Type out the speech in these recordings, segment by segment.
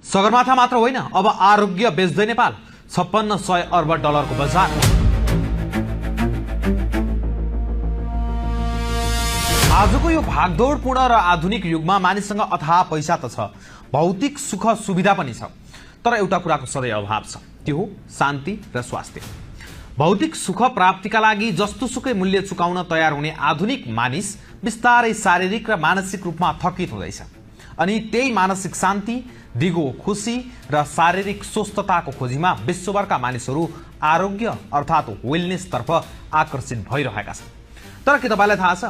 सगरमाथा मात्र होइन, अब आरोग्य बेच्दै नेपाल। 5600 अर्ब डलरको बजार। आजको यो भागदौडपूर्ण र आधुनिक युगमा मानिससँग अथाह पैसा त छ, भौतिक सुख सुविधा पनि छ, तर एउटा कुराको सधैँ अभाव छ, त्यो हो शान्ति र स्वास्थ्य। भौतिक सुख प्राप्तिका लागि जस्तोसुकै मूल्य चुकाउन तयार हुने आधुनिक मानिस बिस्तारै शारीरिक र मानसिक रूपमा थकित हुँदैछ। अनि त्यही मानसिक शान्ति, दिगो खुशी र शारीरिक स्वस्थताको खोजीमा विश्वभरका मानिसहरू आरोग्य अर्थात् वेलनेसतर्फ आकर्षित भइरहेका छन्। तर के तपाईँलाई थाहा छ,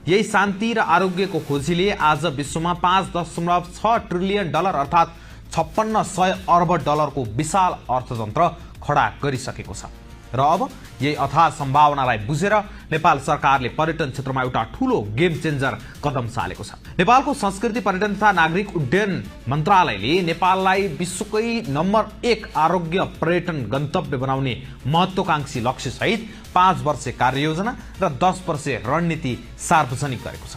यही शान्ति र आरोग्यको खोजीले आज विश्वमा 5.6 ट्रिलियन डलर अर्थात् 5600 अर्ब डलरको विशाल अर्थतन्त्र खडा गरिसकेको छ। र अब यही अथाह सम्भावनालाई बुझेर नेपाल सरकारले पर्यटन क्षेत्रमा एउटा ठूलो गेम चेन्जर कदम चालेको छ। नेपालको संस्कृति पर्यटन तथा नागरिक उड्डयन मन्त्रालयले नेपाललाई विश्वकै नम्बर 1 आरोग्य पर्यटन गन्तव्य बनाउने महत्वाकांक्षी लक्ष्य सहित 5 वर्षे कार्ययोजना र 10 वर्षे रणनीति सार्वजनिक गरेको छ।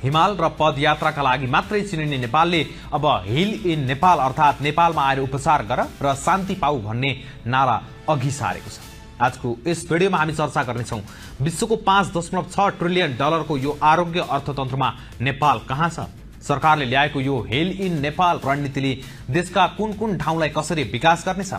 हिमाल र पदयात्राका लागि मात्रै चिनिने नेपालले अब हिल इन नेपाल अर्थात् नेपालमा आएर उपचार गर र शान्ति पाऊ भन्ने नारा अघि सारेको छ। आजको यस भिडियोमा हामी चर्चा गर्नेछौँ विश्वको 5.6 ट्रिलियन डलरको यो आरोग्य अर्थतन्त्रमा नेपाल कहाँ छ, सरकारले ल्याएको यो हिल इन नेपाल रणनीतिले देशका कुन कुन ठाउँलाई कसरी विकास गर्नेछ,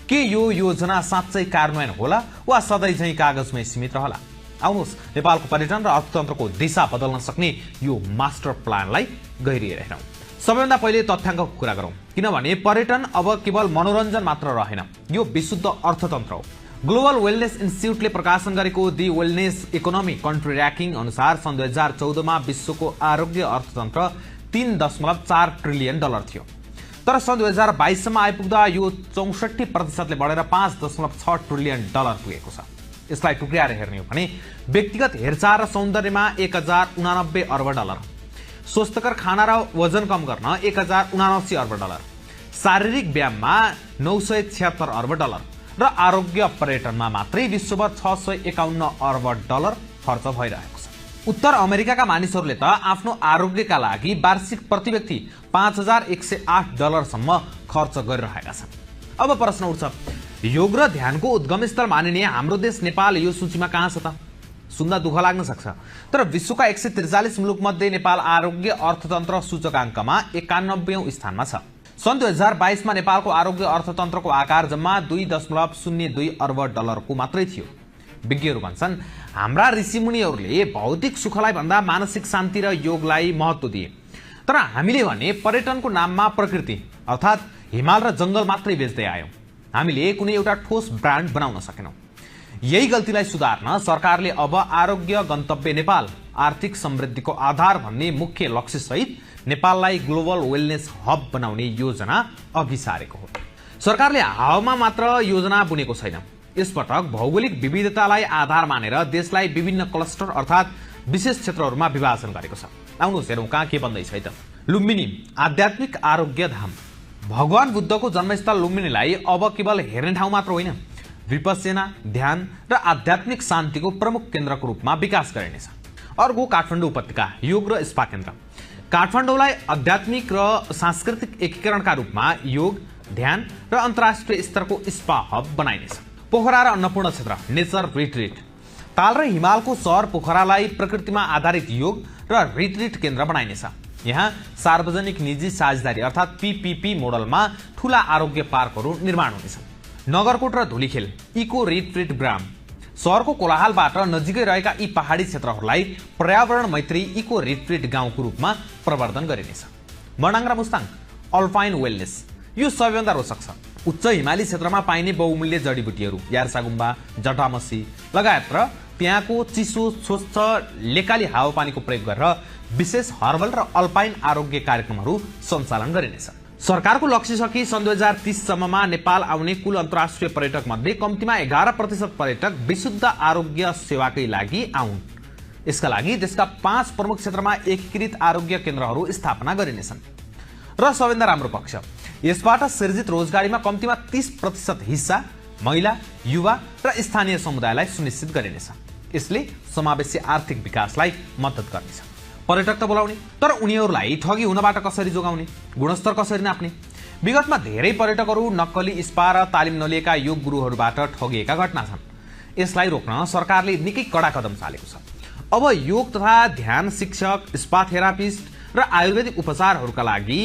के यो योजना साँच्चै कार्यान्वयन होला वा सधैँ चाहिँ कागजमै सीमित रहला। आउनुहोस् नेपालको पर्यटन र अर्थतन्त्रको दिशा बदल्न सक्ने यो मास्टर प्लानलाई गहिरिएर हेरौँ। सबैभन्दा पहिले तथ्याङ्कको कुरा गरौँ, किनभने पर्यटन अब केवल मनोरञ्जन मात्र रहेन, यो विशुद्ध अर्थतन्त्र हो। ग्लोबल वेलनेस इन्स्टिट्युटले प्रकाशन गरेको the wellness economy country ranking अनुसार सन् 2014 मा विश्वको आरोग्य अर्थतन्त्र 3.4 ट्रिलियन डलर थियो। तर सन् 2022 सम्म आइपुग्दा यो 64% बढेर 5.6 ट्रिलियन डलर पुगेको छ। यसलाई टुक्र्याएर हेर्ने हो भने व्यक्तिगत हेरचाह र सौन्दर्यमा 1089 अर्ब डलर, स्वस्थकर खाना र वजन कम गर्न 1079 अर्ब डलर, शारीरिक व्यायाममा 976 अर्ब डलर र आरोग्य पर्यटनमा मात्रै विश्वभर 651 अर्ब डलर खर्च भइरहेको छ। उत्तर अमेरिकाका मानिसहरूले त आफ्नो आरोग्यका लागि वार्षिक प्रति व्यक्ति 5108 डलरसम्म खर्च गरिरहेका छन्। अब प्रश्न उठ्छ, योग र ध्यानको उद्गम स्थल मानिने हाम्रो देश नेपाल यो सूचीमा कहाँ छ त? सुन्दा दुःख लाग्न सक्छ, तर विश्वका 143 मुलुकमध्ये नेपाल आरोग्य अर्थतन्त्र सूचकाङ्कमा 91औं स्थानमा छ। सन् 2022 मा नेपालको आरोग्य अर्थतन्त्रको आकार जम्मा 2.02 अर्ब डलरको मात्रै थियो। विज्ञहरू भन्छन् हाम्रा ऋषिमुनिहरूले भौतिक सुखलाई भन्दा मानसिक शान्ति र योगलाई महत्त्व दिए, तर हामीले भने पर्यटनको नाममा प्रकृति अर्थात् हिमाल र जंगल मात्रै बेच्दै आयौं। हामीले कुनै एउटा ठोस ब्रान्ड बनाउन सकेनौं। यही गल्तीलाई सुधार्न सरकारले अब आरोग्य गन्तव्य नेपाल आर्थिक समृद्धिको आधार भन्ने मुख्य लक्ष्य सहित नेपाललाई ग्लोबल वेलनेस हब बनाउने योजना अघि सारेको हो। सरकारले हावामा मात्र योजना बुनेको छैन, यसपटक भौगोलिक विविधतालाई आधार मानेर देशलाई विभिन्न क्लस्टर अर्थात् विशेष क्षेत्रहरूमा विभाजन गरेको छ। आउनुहोस् हेरौँ कहाँ के बन्दैछ है त। लुम्बिनी आध्यात्मिक आरोग्य धाम। भगवान बुद्धको जन्मस्थल लुम्बिनीलाई अब केवल हेर्ने ठाउँ मात्र होइन, विपश्यना, ध्यान र आध्यात्मिक शान्तिको प्रमुख केन्द्रको रूपमा विकास गरिनेछ। अर्को काठमाडौँ उपत्यका योग र स्पा केन्द्र। काठमाडौँलाई आध्यात्मिक र सांस्कृतिक एकीकरणका रूपमा योग, ध्यान र अन्तर्राष्ट्रिय स्तरको स्पा हब बनाइनेछ। पोखरा र अन्नपूर्ण क्षेत्र नेचर रिट्रिट। ताल र हिमालको सहर पोखरालाई प्रकृतिमा आधारित योग र रिट्रिट केन्द्र बनाइनेछ। यहाँ सार्वजनिक निजी साझेदारी अर्थात् पीपीपी मोडलमा ठूला आरोग्य पार्कहरू निर्माण हुनेछन्। नगरकोट र धुलीखेल इको रिट्रिट ग्राम। सहरको कोलाहलबाट नजिकै रहेका यी पहाडी क्षेत्रहरूलाई पर्यावरण मैत्री इको रिट्रिट गाउँको रूपमा प्रवर्धन गरिनेछ। मनाङ र मुस्ताङ अल्पाइन वेलनेस। यो सबैभन्दा रोचक छ। उच्च हिमाली क्षेत्रमा पाइने बहुमूल्य जडीबुटीहरू यार्सागुम्बा, जटामसी लगायत र त्यहाँको चिसो स्वच्छ लेकाली हावापानीको प्रयोग गरेर विशेष हर्बल र अल्पाइन आरोग्य कार्यक्रमहरू सञ्चालन गरिनेछ। सरकारको लक्ष्य छ कि सन् 2030 सम्ममा नेपाल आउने कुल अन्तर्राष्ट्रिय पर्यटक मध्ये कम्तीमा 11% पर्यटक विशुद्ध आरोग्य सेवाकै लागि आउन्। यसका लागि देशका 5 प्रमुख क्षेत्रमा एकीकृत आरोग्य केन्द्रहरू स्थापना गरिनेछन्। र सबैभन्दा राम्रो पक्ष, यसबाट सृजित रोजगारीमा कम्तीमा 30% हिस्सा महिला, युवा र स्थानीय समुदायलाई सुनिश्चित गरिनेछ। यसले समावेशी आर्थिक विकासलाई मद्दत गर्नेछ। पर्यटक त बोलाउने, तर उनीहरूलाई ठगी हुनबाट कसरी जोगाउने, गुणस्तर कसरी नाप्ने, विगतमा धेरै पर्यटकहरू नक्कली स्पा र तालिम नलिएका योग गुरुहरूबाट ठगिएका घटना छन्। यसलाई रोक्न सरकारले निकै कडा कदम चालेको छ। अब योग तथा ध्यान शिक्षक, स्पा थेरापिस्ट र आयुर्वेदिक उपचारहरूका लागि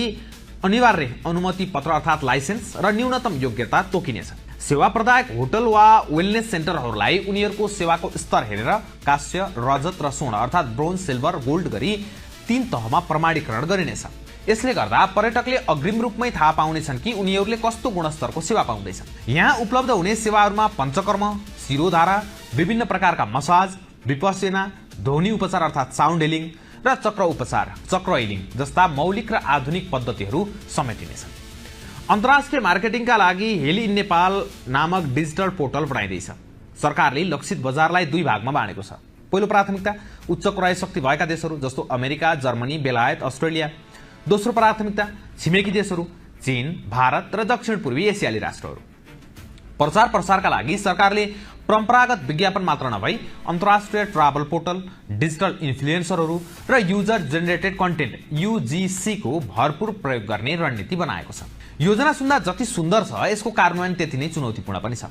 अनिवार्य अनुमति पत्र अर्थात् लाइसेन्स र न्यूनतम योग्यता तोकिनेछ। सेवा प्रदायक होटल वा वेलनेस सेन्टरहरूलाई उनीहरूको सेवाको स्तर हेरेर काँस्य, रजत र स्वर्ण अर्थात् ब्रोन्ज, सिल्भर, गोल्ड गरी 3 तहमा प्रमाणीकरण गरिनेछ। यसले गर्दा पर्यटकले अग्रिम रूपमै थाहा पाउनेछन् कि उनीहरूले कस्तो गुणस्तरको सेवा पाउँदैछन्। यहाँ उपलब्ध हुने सेवाहरूमा पञ्चकर्म, शिरोधारा, विभिन्न प्रकारका मसाज, विपस्यना, ध्वनि उपचार अर्थात् साउन्ड हिलिङ र चक्र उपचार, चक्र हिलिङ जस्ता मौलिक र आधुनिक पद्धतिहरू समेटिनेछन्। अन्तर्राष्ट्रिय मार्केटिङका लागि हेली इन नेपाल नामक डिजिटल पोर्टल बनाइँदैछ। सरकारले लक्षित बजारलाई 2 भागमा बाँडेको छ। पहिलो प्राथमिकता उच्च क्रय शक्ति भएका देशहरू जस्तो अमेरिका, जर्मनी, बेलायत, अस्ट्रेलिया। दोस्रो प्राथमिकता छिमेकी देशहरू चीन, भारत र दक्षिण पूर्वी एसियाली राष्ट्रहरू। प्रचार प्रसारका लागि सरकारले परम्परागत विज्ञापन मात्र नभई अन्तर्राष्ट्रिय ट्राभल पोर्टल, डिजिटल इन्फ्लुएन्सरहरू र युजर जेनेरेटेड कन्टेन्ट UGC को भरपूर प्रयोग गर्ने रणनीति बनाएको छ। योजना सुन्दा जति सुन्दर छ यसको कार्यान्वयन त्यति नै चुनौतीपूर्ण पनि छ।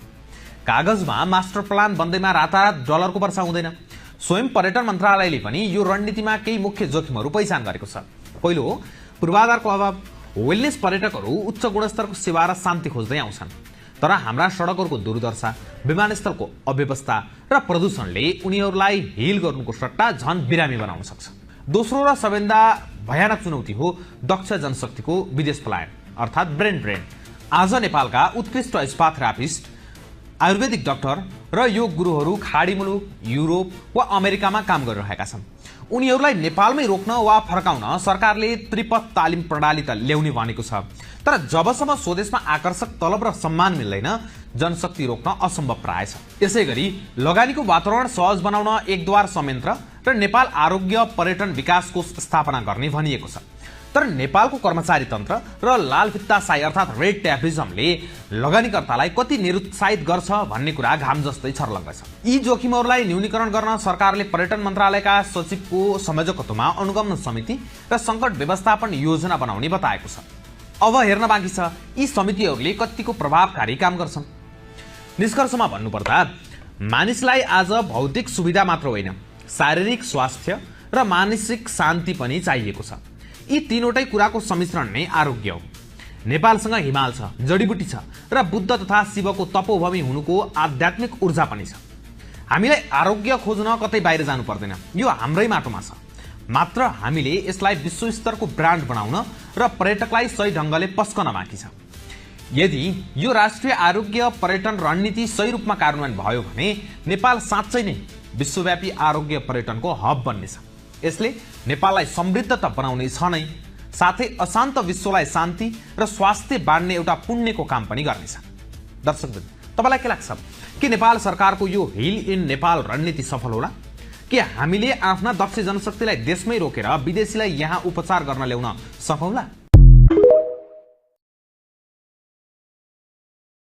कागजमा मास्टर प्लान बन्दैमा रातारात डलरको वर्षा हुँदैन। स्वयं पर्यटन मन्त्रालयले पनि यो रणनीतिमा केही मुख्य जोखिमहरू पहिचान गरेको छ। पहिलो, पूर्वाधारको अभाव। वेलनेस पर्यटकहरू उच्च गुणस्तरको सेवा र शान्ति खोज्दै आउँछन्, तर हाम्रा सडकहरूको दुर्दशा, विमानस्थलको अव्यवस्था र प्रदूषणले उनीहरूलाई हिल गर्नुको सट्टा झन बिरामी बनाउन सक्छ। दोस्रो र सबैभन्दा भयानक चुनौती हो दक्ष जनशक्तिको विदेश पलायन अर्थात् ब्रेन ड्रेन। आज नेपालका उत्कृष्ट स्पा थेरापिस्ट, आयुर्वेदिक डाक्टर र योग गुरुहरू खाडी मुलुक, युरोप वा अमेरिकामा काम गरिरहेका छन्। उनीहरूलाई नेपालमै रोक्न वा फर्काउन सरकारले त्रिपथ तालिम प्रणाली त ल्याउने भनेको छ, तर जबसम्म स्वदेशमा आकर्षक तलब र सम्मान मिल्दैन जनशक्ति रोक्न असम्भव प्राय छ। यसैगरी लगानीको वातावरण सहज बनाउन एकद्वार संयन्त्र र नेपाल आरोग्य पर्यटन विकास कोष स्थापना गर्ने भनिएको छ। तर नेपालको कर्मचारी तन्त्र र लालफित्ताशाही अर्थात् रेड ट्यापिजमले लगानीकर्तालाई कति निरुत्साहित गर्छ भन्ने कुरा घाम जस्तै छर्लङ्ग छ। यी जोखिमहरूलाई न्यूनीकरण गर्न सरकारले पर्यटन मन्त्रालयका सचिवको संयोजकत्वमा अनुगमन समिति र सङ्कट व्यवस्थापन योजना बनाउने बताएको छ। अब हेर्न बाँकी छ यी समितिहरूले कतिको प्रभावकारी काम गर्छन्। निष्कर्षमा भन्नुपर्दा मानिसलाई आज भौतिक सुविधा मात्र होइन, शारीरिक स्वास्थ्य र मानसिक शान्ति पनि चाहिएको छ। यी तीनवटै कुराको सम्मिश्रण नै आरोग्य हो। नेपालसँग हिमाल छ, जडीबुटी छ र बुद्ध तथा शिवको तपोभूमि हुनुको आध्यात्मिक ऊर्जा पनि छ। हामीलाई आरोग्य खोज्न कतै बाहिर जानु पर्दैन, यो हाम्रै माटोमा छ। मात्र हामीले यसलाई विश्वस्तरको ब्रान्ड बनाउन र पर्यटकलाई सही ढङ्गले पस्कन बाँकी छ। यदि यो राष्ट्रिय आरोग्य पर्यटन रणनीति सही रूपमा कार्यान्वयन भयो भने नेपाल साँच्चै नै विश्वव्यापी आरोग्य पर्यटनको हब बन्नेछ। यसले नेपाललाई समृद्ध त बनाउने छ नै, साथै अशान्त विश्वलाई शान्ति र स्वास्थ्य बाँड्ने एउटा पुण्यको काम पनि गर्नेछ। दर्शकवृन्द, तपाईलाई के लाग्छ कि नेपाल सरकारको यो हिल इन नेपाल रणनीति सफल होला कि हामीले आफ्ना दक्ष जनशक्तिलाई देशमै रोकेर विदेशीलाई यहाँ उपचार गर्न ल्याउन सफल होला?